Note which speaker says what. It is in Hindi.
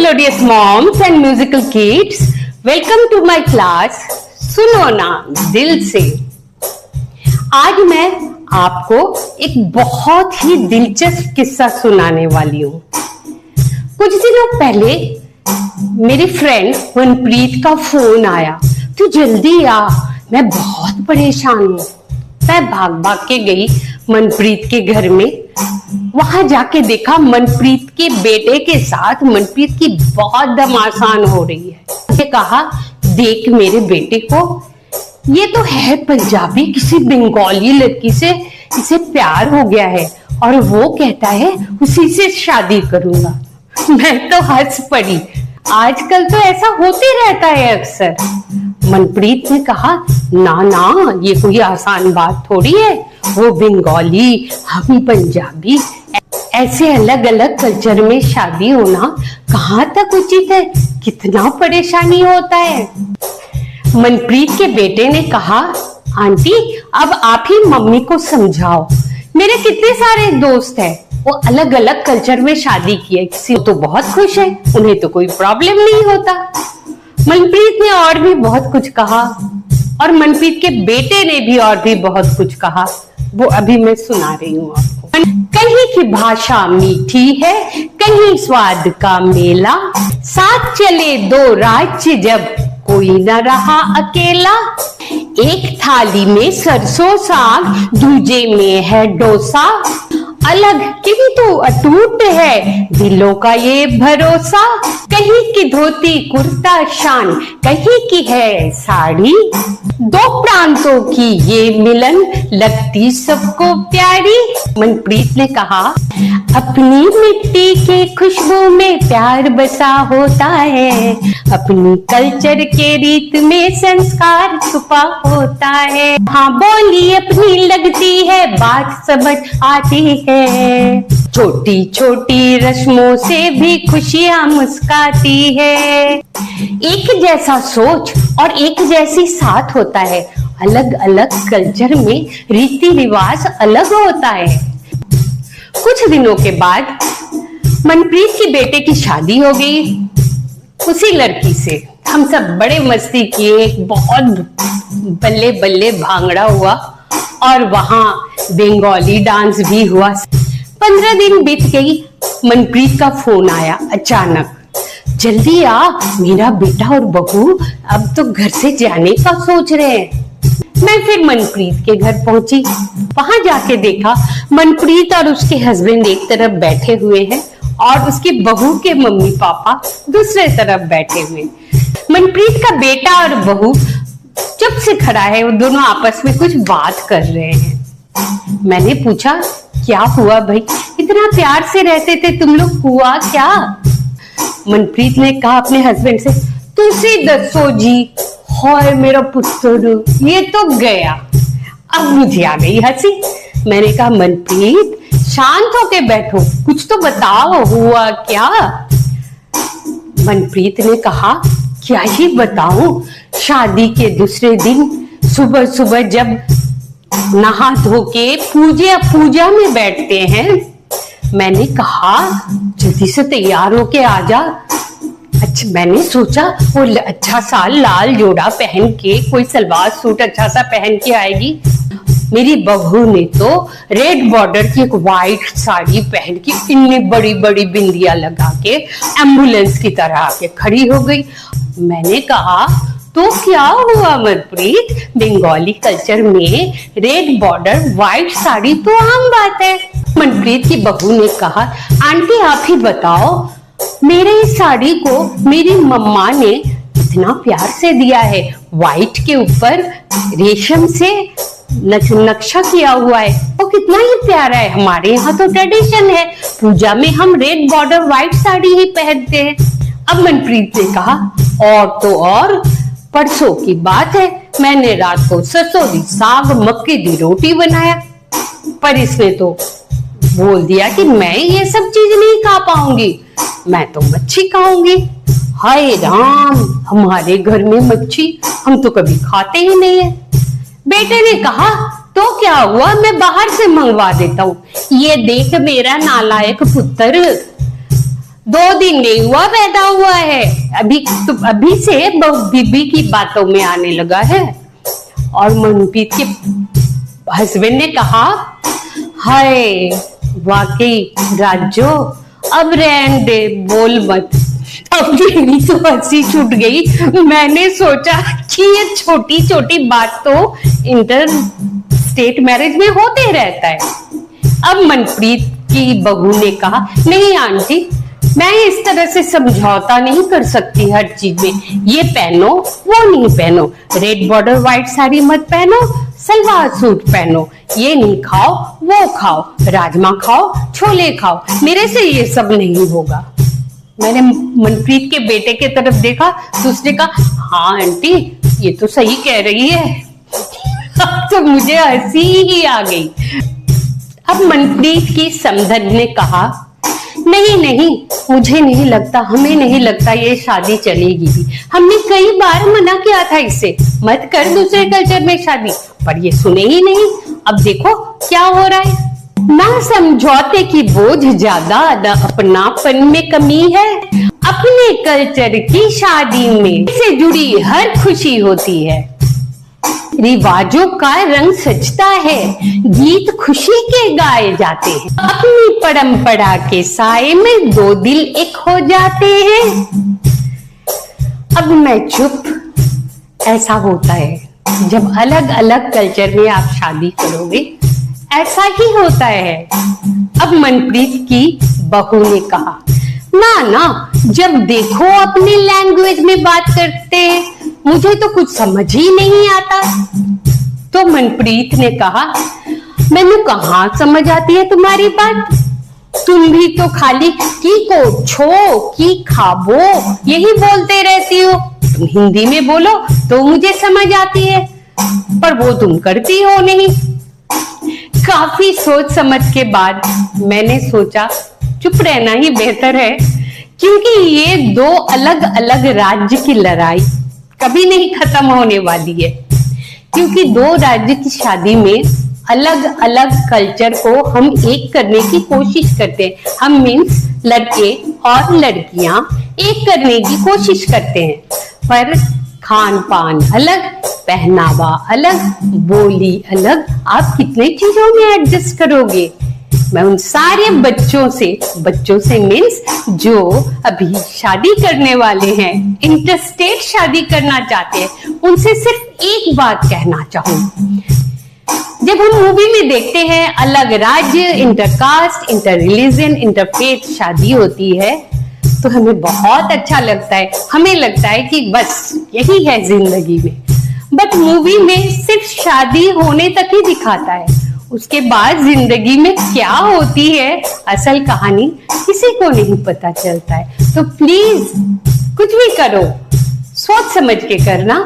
Speaker 1: melodious moms and musical kids, welcome to my class. सुनो ना दिल से। आज मैं आपको एक बहुत ही दिलचस्प किस्सा सुनाने वाली हूँ। कुछ दिनों पहले मेरी फ्रेंड मनप्रीत का फोन आया, तू जल्दी आ, मैं बहुत परेशान हूँ। मैं भाग भाग के गई मनप्रीत के घर में। वहां जाके देखा मनप्रीत के बेटे के साथ मनप्रीत की बहुत घमासान हो रही है। मैंने कहा, देख मेरे बेटे को, ये तो है पंजाबी, किसी बंगाली लड़की से इसे प्यार हो गया है और वो कहता है उसी से शादी करूंगा। मैं तो हंस पड़ी। आजकल तो ऐसा होते रहता है अक्सर। मनप्रीत ने कहा, ना ना, ये कोई आसान बात थोड़ी है। वो बंगाली, हम पंजाबी, ऐसे अलग अलग कल्चर में शादी होना कहाँ तक उचित है? कितना परेशानी होता है। मनप्रीत के बेटे ने कहा, आंटी अब आप ही मम्मी को समझाओ। मेरे कितने सारे दोस्त हैं, वो अलग अलग कल्चर में शादी की है, किसी तो बहुत खुश है, उन्हें तो कोई प्रॉब्लम नहीं होता। मनप्रीत ने और भी बहुत कुछ कहा और मनप्रीत के बेटे ने भी और भी बहुत कुछ कहा। वो अभी मैं सुना रही हूँ आपको। कहीं की भाषा मीठी है, कहीं स्वाद का मेला, साथ चले दो राज्य जब कोई न रहा अकेला। एक थाली में सरसों साग, दूजे में है डोसा, अलग किंतु अटूट है दिलों का ये भरोसा। कहीं की धोती कुर्ता शान, कहीं की है साड़ी, दो प्रांतों की ये मिलन लगती सबको प्यारी। मनप्रीत ने कहा, अपनी मिट्टी के खुशबू में प्यार बसा होता है, अपनी कल्चर के रीत में संस्कार छुपा होता है। हाँ बोली अपनी लगती है, बात समझ आती है, छोटी छोटी रस्मों से भी खुशियां मुस्काती है। एक जैसा सोच और एक जैसी साथ होता है, अलग अलग कल्चर में रीति रिवाज अलग होता है। कुछ दिनों के बाद मनप्रीत के बेटे की शादी हो गई उसी लड़की से। हम सब बड़े मस्ती किए, बहुत बल्ले बल्ले भांगड़ा हुआ और वहां बंगाली डांस भी हुआ। 15 दिन बीत गई, मनप्रीत का फोन आया अचानक, जल्दी आ, मेरा बेटा और बहू अब तो घर से जाने का सोच रहे हैं। मैं फिर मनप्रीत के घर पहुंची। वहां जाके देखा मनप्रीत और उसके हस्बैंड एक तरफ बैठे हुए हैं और उसकी बहू के मम्मी पापा दूसरे तरफ बैठे हुए। मनप्रीत का बेटा और बहू चुप से खड़ा है, वो दोनों आपस में कुछ बात कर रहे हैं। मैंने पूछा, क्या हुआ भाई, इतना प्यार से रहते थे तुम लोग, हुआ क्या? मनप्रीत ने कहा अपने हस्बैंड से, तुसी दसो जी। हाय मेरा पुत्र, ये तो गया। अब मुझे आ गई हंसी। मैंने कहा, मनप्रीत शांत होके बैठो, कुछ तो बताओ, हुआ क्या? मनप्रीत ने कहा, क्या ही बताऊं, शादी के दूसरे दिन सुबह सुबह जब नहा धो के पूजा में बैठते हैं, मैंने कहा जल्दी से तैयार होके आ जा। अच्छा, मैंने सोचा वो अच्छा सा लाल जोड़ा पहन के, कोई सलवार सूट अच्छा सा पहन के आएगी। मेरी बहू ने तो रेड बॉर्डर की एक व्हाइट साड़ी पहन के, इतनी बड़ी बड़ी बिंदिया लगा के एम्बुलेंस की तरह आके खड़ी हो गई। मैंने कहा, तो क्या हुआ मनप्रीत, बंगाली कल्चर में रेड बॉर्डर व्हाइट साड़ी तो आम बात है। मनप्रीत की बहू ने कहा, आंटी आप ही बताओ, मेरे इस साड़ी को मेरी मम्मा ने इतना प्यार से दिया है, व्हाइट के ऊपर रेशम से नक्शा किया हुआ है, वो कितना ही प्यारा है। हमारे यहाँ तो ट्रेडिशन है, पूजा में हम रेड बॉर्डर व्हाइट साड़ी ही पहनते हैं। अब मनप्रीत ने कहा, और तो और परसों की बात है, मैंने रात को सरसों दी साग मक्के दी रोटी बनाया, पर इसने तो बोल दिया कि मैं ये सब चीज नहीं खा पाऊंगी, मैं तो मच्छी खाऊंगी। हाय राम, हमारे घर में मच्छी हम तो कभी खाते ही नहीं है। बेटे ने कहा, तो क्या हुआ, मैं बाहर से मंगवा देता हूँ। ये देख मेरा नालायक पुत्र, 2 दिन नहीं हुआ पैदा हुआ है, अभी से बीबी की बातों में आने लगा है। और मनप्रीत के हस्बैंड ने कहा, हाय वाकई राजू, अब रहने दे, बोल मत। अब मेरी तो हंसी छूट गई। मैंने सोचा कि ये छोटी छोटी बात तो इंटर स्टेट मैरिज में होते रहता है। अब मनप्रीत की बहू ने कहा, नहीं आंटी, मैं इस तरह से समझौता नहीं कर सकती हर चीज में। ये पहनो, वो नहीं पहनो, रेड बॉर्डर व्हाइट साड़ी मत पहनो, सलवार सूट पहनो, ये नहीं खाओ, वो खाओ, राजमा खाओ, छोले खाओ, मेरे से ये सब नहीं होगा। मैंने मनप्रीत के बेटे के तरफ देखा तो उसने कहा, हाँ आंटी, ये तो सही कह रही है। अब तो मुझे हंसी ही आ गई। अब मनप्रीत की समधन ने कहा, नहीं नहीं, मुझे नहीं लगता, हमें नहीं लगता ये शादी चलेगी भी। हमने कई बार मना किया था इसे, मत कर दूसरे कल्चर में शादी, पर ये सुने ही नहीं। अब देखो क्या हो रहा है। ना समझौते की बोझ ज्यादा, ना अपनापन में कमी है। अपने कल्चर की शादी में से जुड़ी हर खुशी होती है। रिवाजों का रंग सजता है, गीत खुशी के गाए जाते हैं। अपनी परंपरा के साए में 2 दिल एक हो जाते हैं। अब मैं चुप। ऐसा होता है जब अलग अलग कल्चर में आप शादी करोगे, ऐसा ही होता है। अब मनप्रीत की बहू ने कहा, ना ना, जब देखो अपनी लैंग्वेज में बात करते हैं, मुझे तो कुछ समझ ही नहीं आता। तो मनप्रीत ने कहा, मैंने कहाँ समझ आती है तुम्हारी बात, तुम भी तो खाली की को छो की खाबो यही बोलते रहती हो। तुम हिंदी में बोलो तो मुझे समझ आती है, पर वो तुम करती हो नहीं। काफी सोच समझ के बाद मैंने सोचा चुप रहना ही बेहतर है, क्योंकि ये 2 अलग अलग राज्य की लड़ाई कभी नहीं खत्म होने वाली है। क्योंकि 2 राज्य की शादी में अलग अलग कल्चर को हम एक करने की कोशिश करते हैं। हम मीन्स लड़के और लड़कियां एक करने की कोशिश करते हैं, पर खान पान अलग, पहनावा अलग, बोली अलग, आप कितने चीजों में एडजस्ट करोगे। मैं उन सारे बच्चों से मीन्स जो अभी शादी करने वाले हैं, इंटरस्टेट शादी करना चाहते हैं, उनसे सिर्फ एक बात कहना चाहूंगी। जब हम मूवी में देखते हैं अलग राज्य, इंटरकास्ट, इंटर रिलीजन, इंटरफेथ शादी होती है, तो हमें बहुत अच्छा लगता है। हमें लगता है कि बस यही है जिंदगी में। बट मूवी में सिर्फ शादी होने तक ही दिखाता है, उसके बाद जिंदगी में क्या होती है असल कहानी किसी को नहीं पता चलता है। तो प्लीज कुछ भी करो सोच समझ के करना।